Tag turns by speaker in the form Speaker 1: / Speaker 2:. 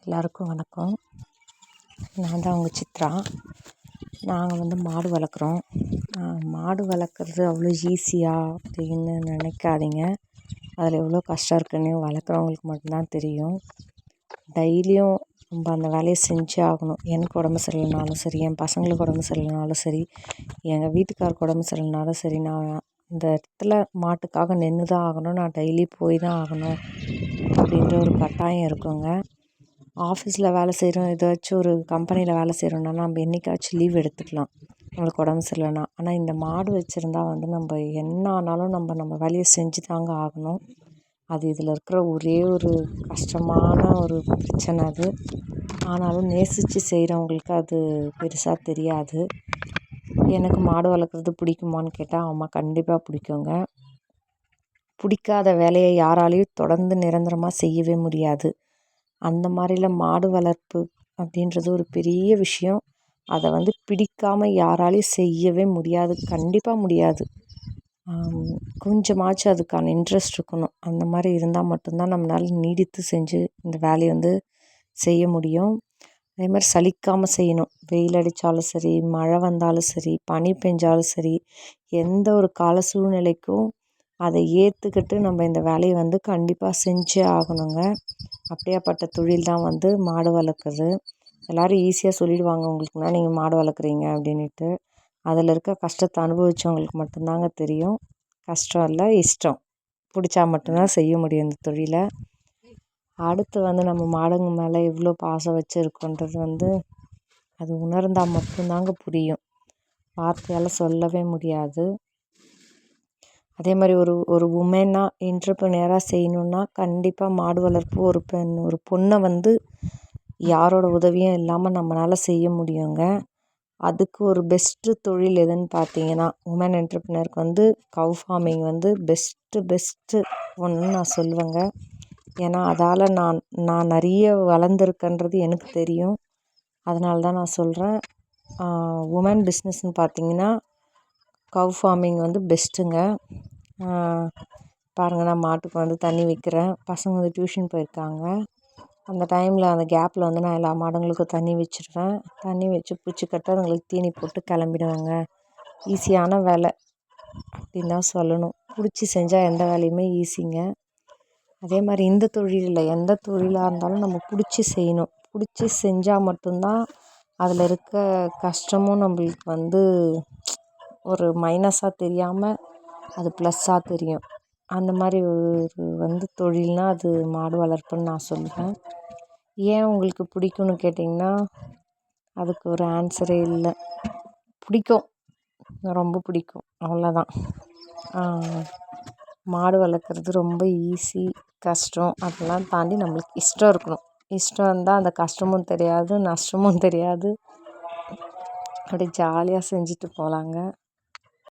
Speaker 1: எல்லாருக்கும் வணக்கம். நான் தான் உங்கள் சித்ரா. நாங்கள் மாடு வளர்க்குறோம். மாடு வளர்க்குறது அவ்வளோ ஈஸியாக அப்படின்னு நினைக்காதீங்க. அதில் எவ்வளோ கஷ்டம் இருக்குன்னு வளர்க்குறவங்களுக்கு மட்டும்தான் தெரியும். டெய்லியும் நம்ம அந்த வேலையை செஞ்சே ஆகணும். எனக்கு உடம்பு சரியில்லைனாலும் சரி, என் பசங்களுக்கு உடம்பு சரியில்லைனாலும் சரி, எங்கள் வீட்டுக்காருக்கு உடம்பு சரியில்லைனாலும் சரி, நான் இந்த இடத்துல மாட்டுக்காக நின்று தான் ஆகணும். நான் டெய்லி போய் தான் ஆகணும் அப்படின்ற ஒரு கட்டாயம் இருக்குங்க. ஆஃபீஸில் வேலை செய்கிறோம், ஏதாச்சும் ஒரு கம்பெனியில் வேலை செய்கிறோன்னா நம்ம என்றைக்காச்சும் லீவ் எடுத்துக்கலாம் நம்மளுக்கு உடம்பு சரியில்லைன்னா. ஆனால் இந்த மாடு வச்சுருந்தா நம்ம என்ன ஆனாலும் நம்ம வேலையை செஞ்சு தாங்க ஆகணும். அது இதில் இருக்கிற ஒரே ஒரு கஷ்டமான ஒரு பிரச்சனை அது. ஆனாலும் நேசித்து செய்கிறவங்களுக்கு அது பெருசாக தெரியாது. எனக்கு மாடு வளர்க்குறது பிடிக்குமான்னு கேட்டால் ஆமாம், கண்டிப்பாக பிடிக்குங்க. பிடிக்காத வேலையை யாராலையும் தொடர்ந்து நிரந்தரமாக செய்யவே முடியாது. அந்த மாதிரில மாடு வளர்ப்பு அப்படின்றது ஒரு பெரிய விஷயம். அதை பிடிக்காமல் யாராலையும் செய்யவே முடியாது, கண்டிப்பாக முடியாது. கொஞ்சமாச்சும் அதுக்கான இன்ட்ரெஸ்ட் இருக்கணும். அந்த மாதிரி இருந்தால் மட்டும்தான் நம்மளால் நீடித்து செஞ்சு இந்த வேலையை செய்ய முடியும். அதே மாதிரி சலிக்காமல் செய்யணும். வெயில் அடித்தாலும் சரி, மழை வந்தாலும் சரி, பனி பெஞ்சாலும் சரி, எந்த ஒரு கால சூழ்நிலைக்கும் அதை ஏற்றுக்கிட்டு நம்ம இந்த வேலையை கண்டிப்பாக செஞ்சே ஆகணுங்க. அப்படியாப்பட்ட தொழில் தான் மாடு வளர்க்குறது. எல்லோரும் ஈஸியாக சொல்லிடுவாங்க, உங்களுக்குன்னா நீங்கள் மாடு வளர்க்குறீங்க அப்படின்ட்டு. அதில் இருக்க கஷ்டத்தை அனுபவித்தவங்களுக்கு மட்டும்தாங்க தெரியும். கஷ்டம் இல்லை, இஷ்டம் பிடிச்சா மட்டும்தான் செய்ய முடியும் இந்த தொழிலை. அடுத்து நம்ம மாடுங்க மேலே எவ்வளோ பாசம் வச்சுருக்கோன்றது அது உணர்ந்தால் மட்டும்தாங்க புரியும். வார்த்தையால் சொல்லவே முடியாது. அதே மாதிரி ஒரு உமனாக என்டர்ப்ரனியராக செய்யணுன்னா கண்டிப்பாக மாடு வளர்ப்பு ஒரு பொண்ணை யாரோட உதவியும் இல்லாமல் நம்மளால் செய்ய முடியுங்க. அதுக்கு ஒரு பெஸ்ட்டு தொழில் எதுன்னு பார்த்தீங்கன்னா, உமன் என்டர்ப்ரனருக்கு கவ் ஃபார்மிங் பெஸ்ட்டு ஒன்றுன்னு நான் சொல்லுவேங்க. ஏன்னா அதால் நான் நிறைய வளர்ந்துருக்கேன்றது எனக்கு தெரியும். அதனால தான் நான் சொல்கிறேன். உமன் பிஸ்னஸ்ன்னு பார்த்தீங்கன்னா கவ் ஃபார்மிங் பெஸ்ட்டுங்க. பாருங்கள், நான் மாட்டுக்கு தண்ணி வைக்கிறேன். பசங்க டியூஷன் போயிருக்காங்க. அந்த டைமில் அந்த கேப்பில் நான் எல்லா மாடுங்களுக்கும் தண்ணி வச்சுருவேன். தண்ணி வச்சு பூச்சி கட்ட அதுங்களுக்கு தீனி போட்டு கிளம்பிடுவேங்க. ஈஸியான வேலை அப்படின்னு தான் சொல்லணும். பிடிச்சி செஞ்சால் எந்த வேலையுமே ஈஸிங்க. அதே மாதிரி இந்த தொழிலில் எந்த தொழிலாக இருந்தாலும் நம்ம பிடிச்சி செய்யணும். பிடிச்சி செஞ்சால் மட்டும்தான் அதில் இருக்க கஷ்டமும் நம்மளுக்கு ஒரு மைனஸாக தெரியாமல் அது ப்ளஸ்ஸாக தெரியும். அந்த மாதிரி ஒரு தொழில்னால் அது மாடு வளர்ப்புன்னு நான் சொல்லுவேன். ஏன் உங்களுக்கு பிடிக்கும்னு கேட்டிங்கன்னா அதுக்கு ஒரு ஆன்சரே இல்லை. பிடிக்கும், ரொம்ப பிடிக்கும், அவ்வளோதான். மாடு வளர்க்குறது ரொம்ப ஈஸி, கஷ்டம் அதெல்லாம் தாண்டி நம்மளுக்கு இஷ்டம் இருக்கணும். இஷ்டம் இருந்தால் அந்த கஷ்டமும் தெரியாது, நஷ்டமும் தெரியாது. அப்படியே ஜாலியாக செஞ்சுட்டு போகலாங்க.